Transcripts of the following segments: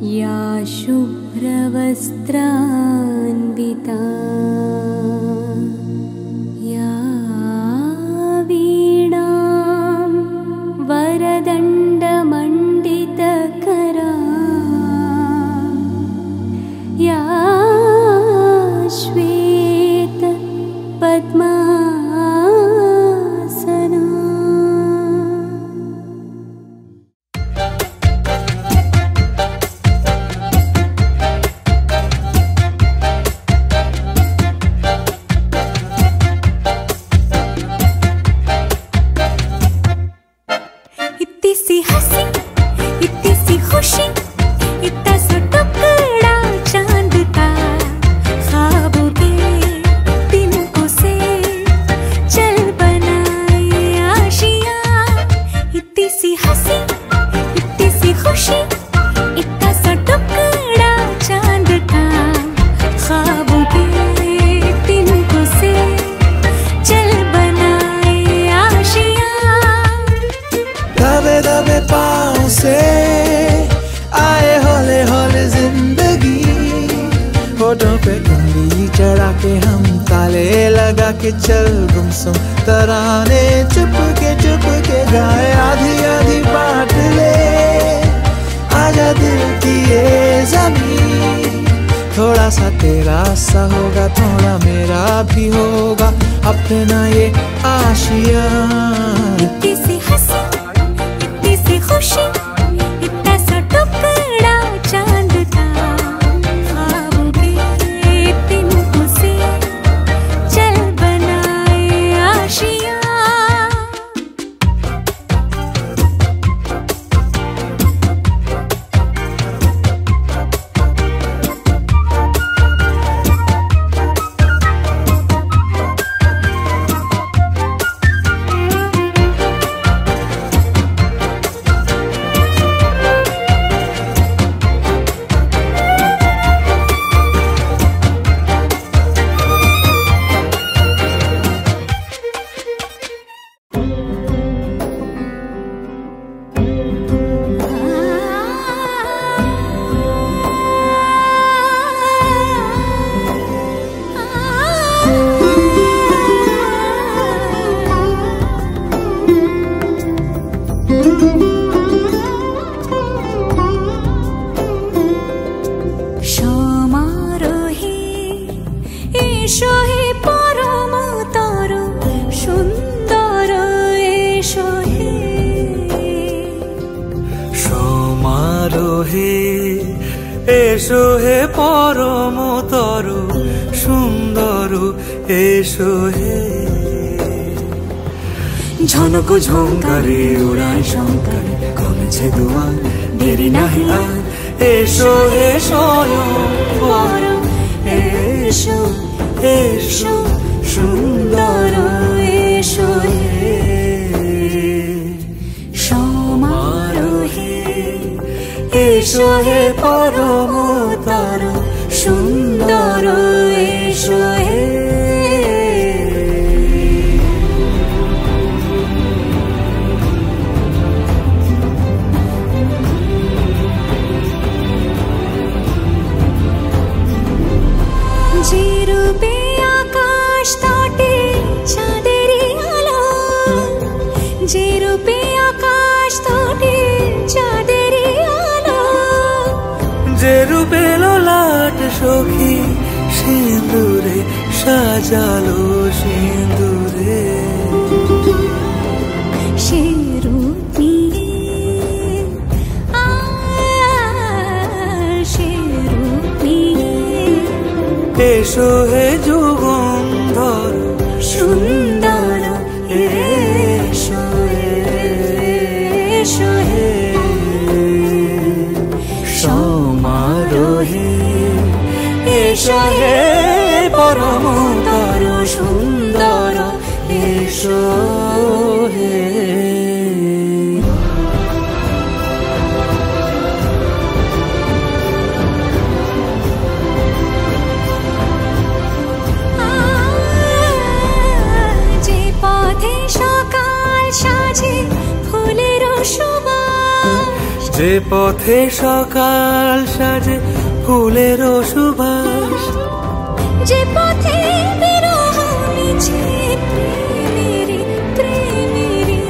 या शुभ्रवस्त्रान्विता या वीणां वरदण्डमण्डितकरा या श्वेतपद्मासना। इतनी सी हंसी, इतनी सी खुशी, इतना सा टुकड़ा चांद का, ख्वाबों के तिनकों से चल बनाए आशियाँ। इतनी सी हंसी, इतनी सी खुशी, इतना सा टुकड़ा चांद का, ख्वाबों के तिनकों से चल बनाए आशियाँ। दबे दबे पाँव से आए हौले हौले जिंदगी, होठों पे उंगली चढ़ा के हम ताले लगा के चल गुमसुम तराने चुप के गाए। आधी आधी बांट ले आजा दिल की ये ज़मीन, थोड़ा सा तेरा सा होगा थोड़ा मेरा भी होगा अपना ये आशियाँ। इतनी सी हंसी, इतनी सी खुशी, इतना सा टुकड़ा चांद का, ख्वाबों के तिनकों से चल बनाए आशियाँ। সমারোহে এসো হে পরম তর সুন্দর এসো হে। সমারোহে এসো হে পরম তর সুন্দর এসো হে। ঝনক ঝঙ্কারে উড়ায় শঙ্কর কমেছে দুয়ার দেরি নাহি আর। এসো হে স্বয়ং পরম এসো এসো সুন্দর এসো হে। সমারোহে এসো হে পরম তর সুন্দর এসো হে। যে রূপে আকাশ তটে চাঁদেরই আলো, যে রূপে আকাশ তটে চাঁদেরই আলো, যে রূপে ললাট সখী সিঁদুরে সাজালো সিঁদুরে। সে রূপ নিয়ে সে রূপ নিয়ে এসো হে যুগন্ধর সুন্দর এসো এসো হে। সমারোহে এসো হে পরম তর সুন্দর এসো হে। যে পথে সকাল সাজে ফুলের সুবাস, যে পথে সকাল সাজে ফুলেরও সুবাস, যে পথে বিরহ মিছে প্রেমেরই প্রেমেরই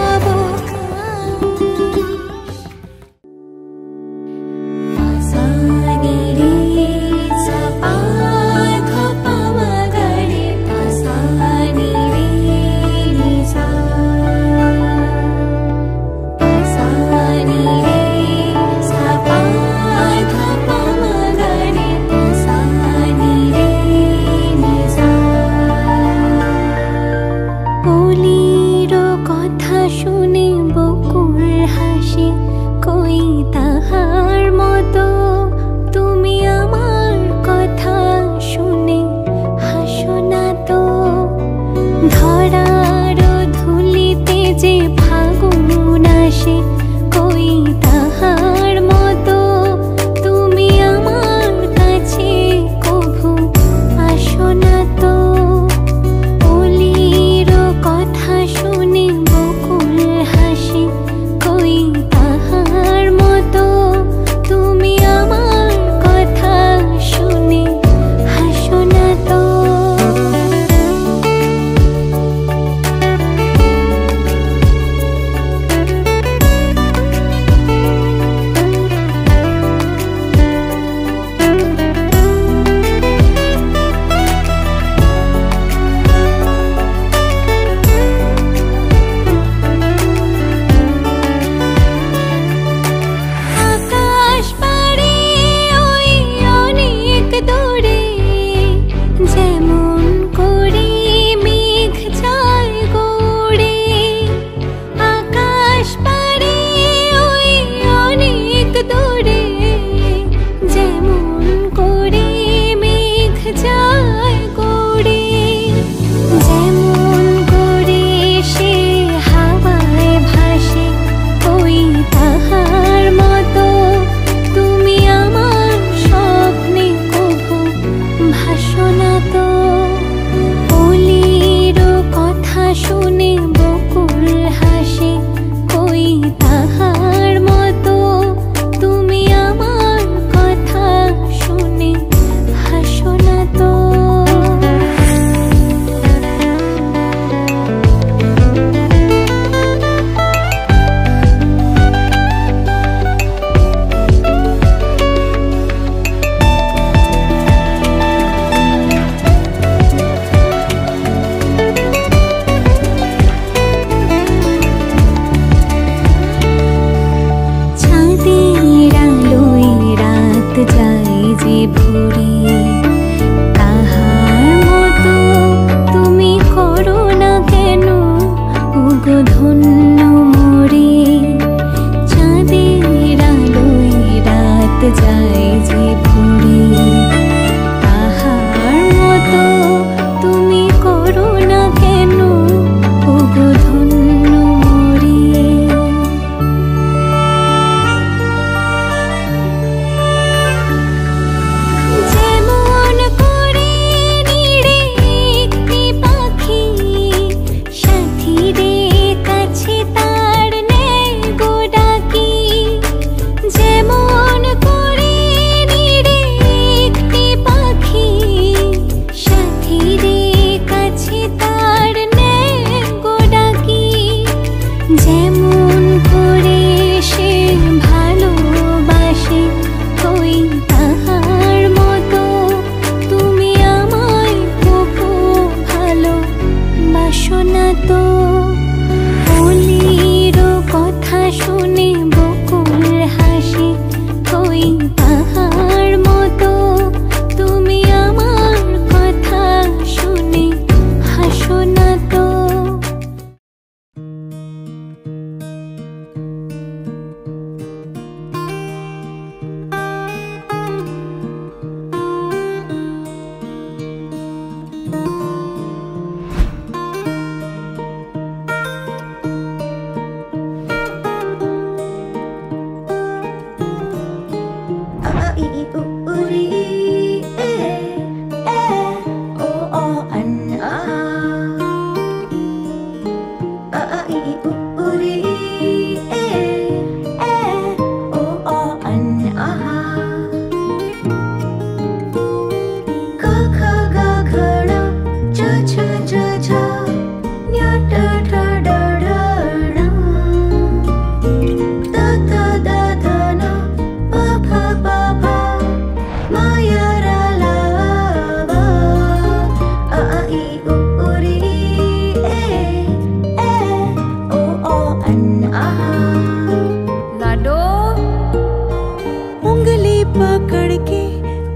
অবকাশ। পাসানি রে সাপা ধপা মগরে পাসানি রে নিসা, পাসানি রে সাপা ধপা মগরে পাসানি রে নিসা। ওলির কথা শুনে বকুল হাসে, কই তাহার মতো তুমি আমার কথা শুনে হাসো না তো। ধরার ধুলিতে যে ফাগুন আসে, কই তাহার মতো তুমি আমার কাছে কভু আসো না তো। ওলির কথা শুনে বকুল হাসে, কই তাহার মতো তুমি আমার কথা শুনে হাসো না তো। আকাশ পাড়ে ওই অনেক দূরে, যেমন করে মেঘ যায় গড়ে। আকাশ পাড়ে ওই অনেক দূরে, যেমন করে মেঘ যায় গড়ে। যেমন করে সে হাওয়ায় ভাসে, ওই তাহার মতো তুমি আমার স্বপ্নে কভু ভাসো না তো। ওলির কথা শুনে বকুল হাসে, কই তাহার মতো তুমি আমার কথা শুনে হাসো না তো। চাঁদের আলোয় রাত যায় যে ভরে, তাহার মতো তুমি করো না কেন ওগো ধন্য মোরে। চাঁদের আলোয় রাত যায় যে ভরে, তাহার মতো তুমি করো না কেন ওগো ধন্য মোরে। যেমন করে নিড়ে একটি পাখি, সাথীদের কাছে তার নেয় গো ডাকি। যেমন করে নিড়ে একটি পাখি, সাথীদের কাছে তার নেয় গো ডাকি। যেমন করে সে ভালোবাসে, কই তাহার মতো তুমি আমায় কভু ভালোবাসো না তো। ওলির কথা শুনে বকুল হাসে, কই তাহার মতো তুমি আমার কথা শুনে হাসো না তো। पकड़ के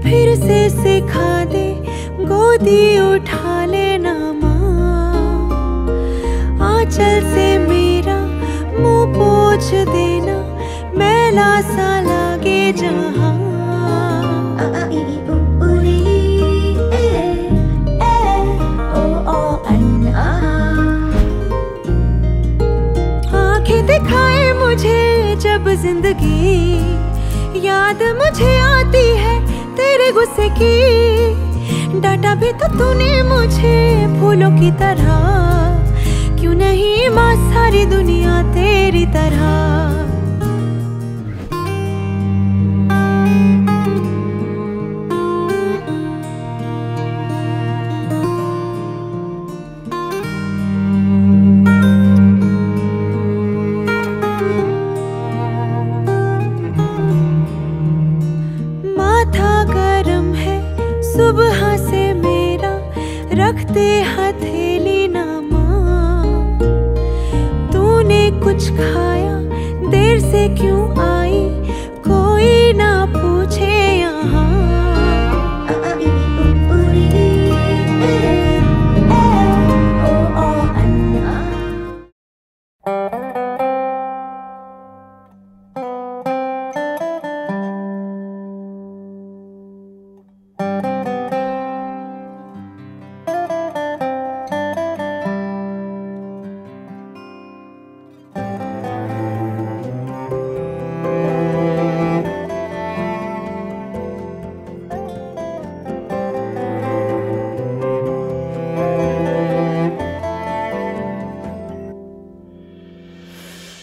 फिर से सिखा दे, गोदी उठा लेना माँ। आंचल से मेरा मुंह पोंछ देना, मैला सा लागे जहाँ। आंखें दिखाए मुझे जब जिंदगी, याद मुझे आती है तेरे गुस्से की। डांटा भी तो तूने मुझे फूलों की तरह, क्यों नहीं माँ सारी दुनिया तेरी तरह। माथा गरम है सुबह से मेरा, रखते हथेली ना माँ। तूने कुछ खाया, देर से क्यों आई, कोई ना पूछे यहाँ।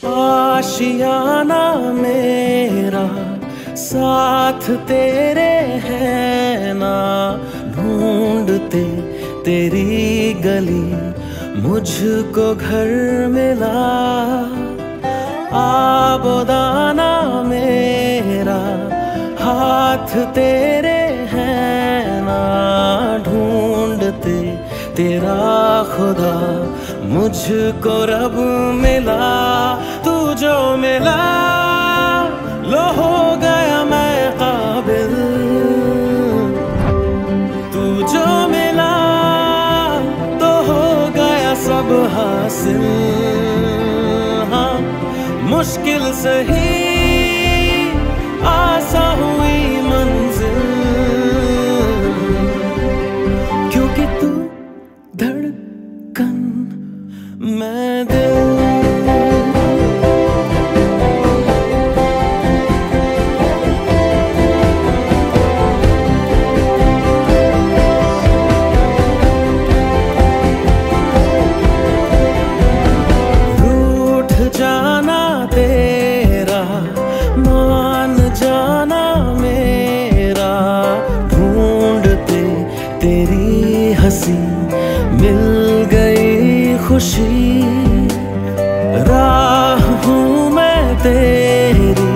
आशियाना मेरा साथ तेरे है ना, ढूंढते तेरी गली मुझको घर मिला। आबोदाना मेरा हाथ तेरे है ना, ढूंढते तेरा खुदा मुझको रब मिला। तू जो मिला लो हो गया मैं काबिल, तू जो मिला तो हो गया सब हासिल। हाँ मुश्किल सही आसा हुई मंजिल, क्योंकि तू धड़कन मैं दिल। तेरी हंसी मिल गई खुशी, राह हूँ मैं तेरी,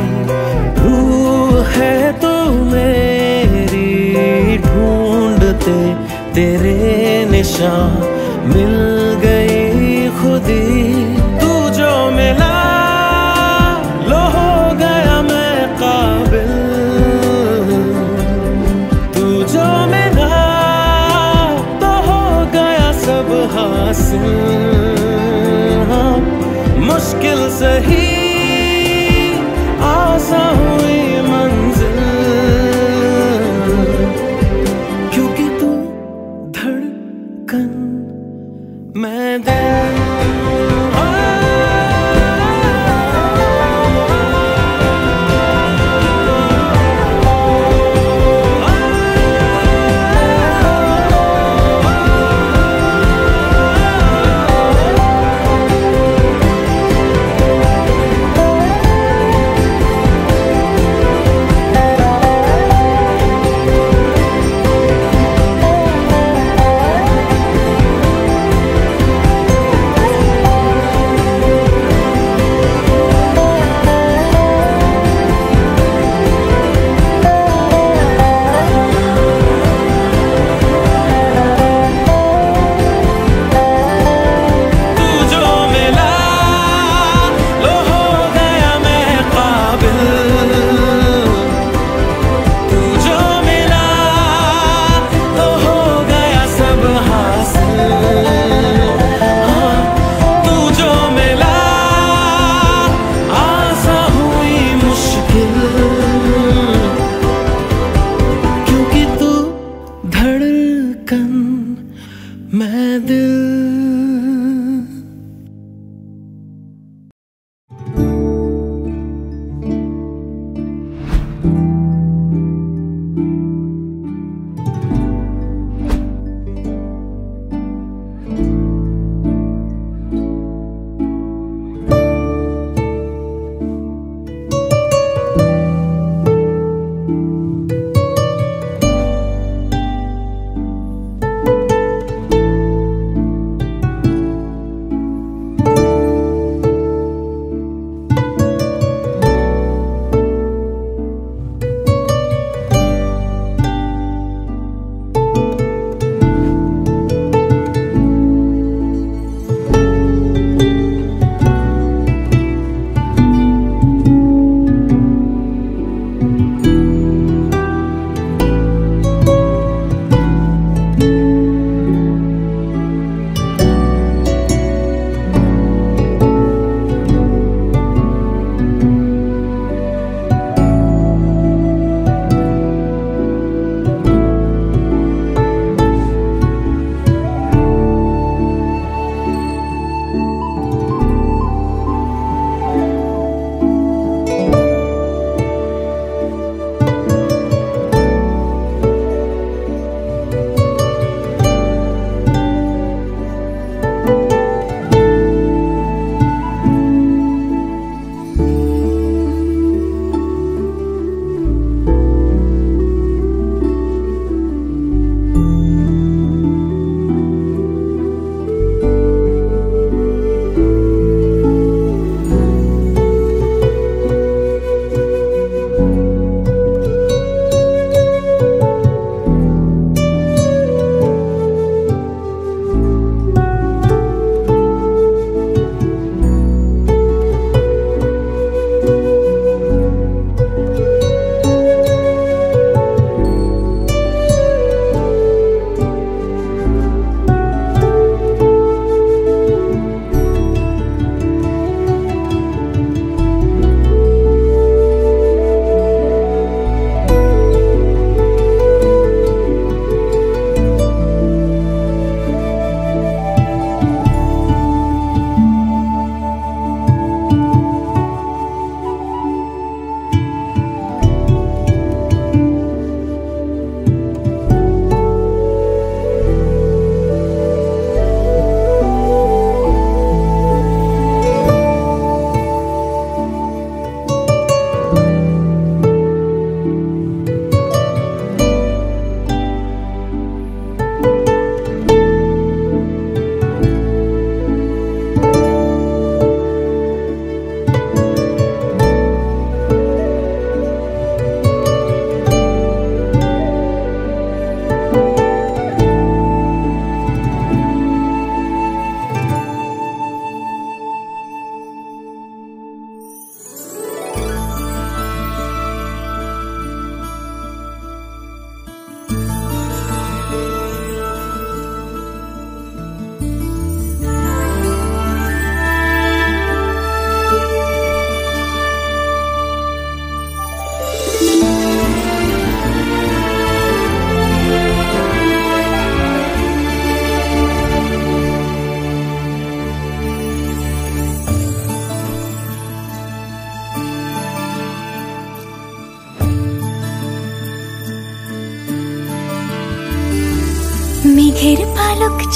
रूह है तू मेरी। ढूंढते तेरे निशान मिल गई खुदी। तू जो मिला लो हो गया मैं काबिल, तू जो मिला हासिल। हाँ मुश्किल सही आसा हुई मंजिल, क्योंकि तू धड़कन मैं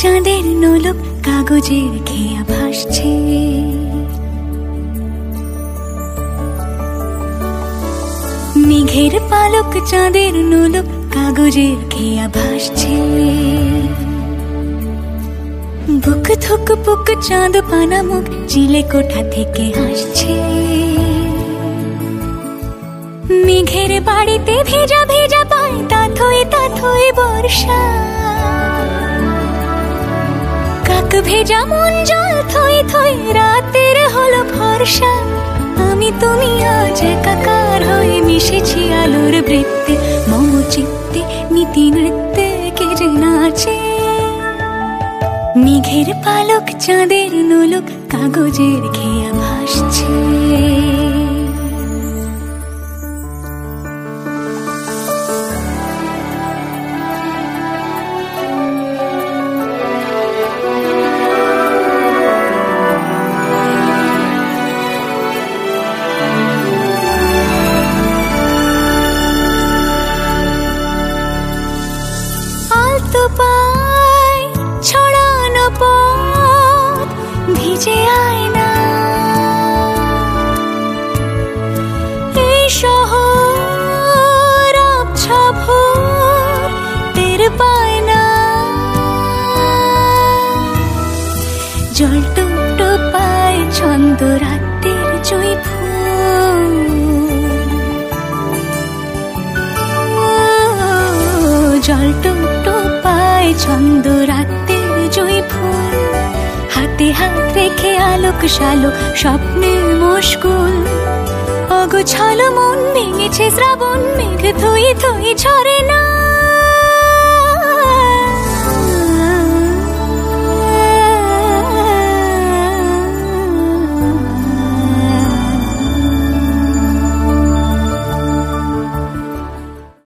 চাঁদের নোলক কাগজের খেয়া ভাসছে, মেঘের পালক চাঁদের নোলক কাগজের খেয়া ভাসছে। বুক থুক পুক চাঁদ পানা মুখ চিলে কোঠা থেকে হাসছে। মেঘের বাড়িতে ভেজা ভেজা পায় তাথই তাথই বর্ষা। কাক ভেজা মন জল থই থই রাতের হলো ভরসা। আমি তুমি আজ একাকার হয়ে মিশেছি আলোর বৃত্তে, মম চিত্তে নীতি নৃত্যে কে যে নাচে। মেঘের পালক চাঁদের নোলক কাগজের খেয়া ভাসছে। ছড়ানো পথ ভিজে আয়না, এই শহর আবছা ভোর টের পায় না। জল টুকটো পায় ছন্দ রাতের জুঁই ফুল, জল টুকটো পায় ছন্দ রাতের জুঁই ফুল। হাতে হাত রেখে আলোক শালোক স্বপ্নে মশগুল। অগোছালো মন ভেঙেছে শ্রাবণ মেঘ থই থই ঝরে না।